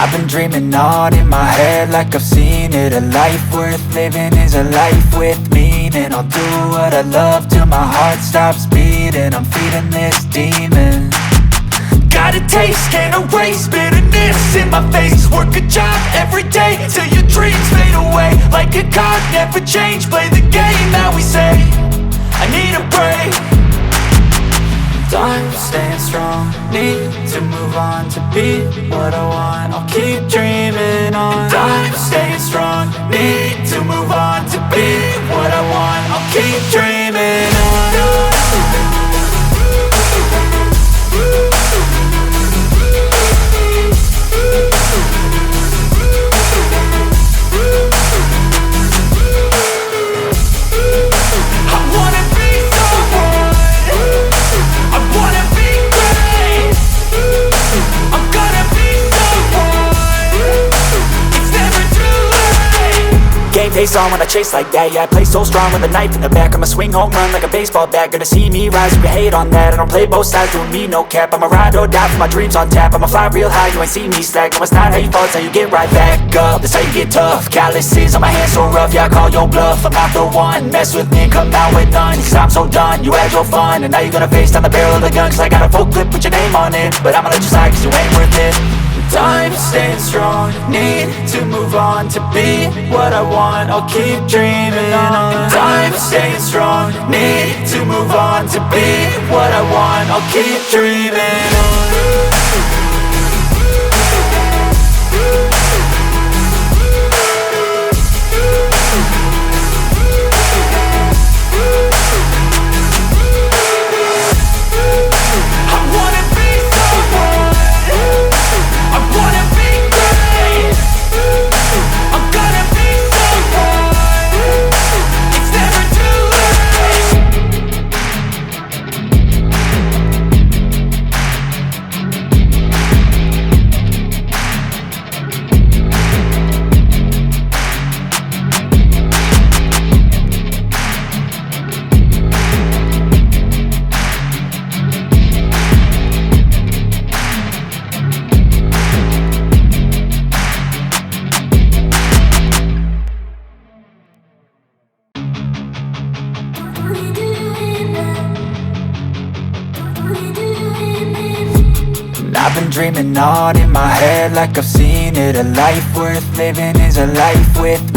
I've been dreaming on in my head like I've seen it. A life worth living is a life with meaning. I'll do what I love till my heart stops beating. I'm feeding this demon. Got a taste, can't erase bitterness in my face. Work a job every day till your dreams fade away. Like a card, never change, play the game that we say. I need a break. Time staying strong, need to move on to be what I want. I'll keep dreaming on. Time staying strong, need to move on to be what I want. I'll keep dreaming on. Face on when I chase like that. Yeah, I play so strong with a knife in the back. I'ma swing home run like a baseball bat. Gonna see me rise, you can hate on that. I don't play both sides, doing me no cap. I'ma ride or die for my dreams on tap. I'ma fly real high, you ain't see me slack. No, it's not how you fall, it's how you get right back up. That's how you get tough. Calluses on my hands so rough, yeah, I call your bluff. I'm not the one, mess with me and come out with none. Cause I'm so done, you had your fun. And now you're gonna face down the barrel of the gun. Cause I got a full clip with your name on it. But I'ma let you slide cause you ain't worth it. Time staying strong, need to move on to be what I want. I'll keep dreaming on. Time staying strong, need to move on to be what I want. I'll keep dreaming on. I've been dreaming on in my head like I've seen it. A life worth living is a life with me.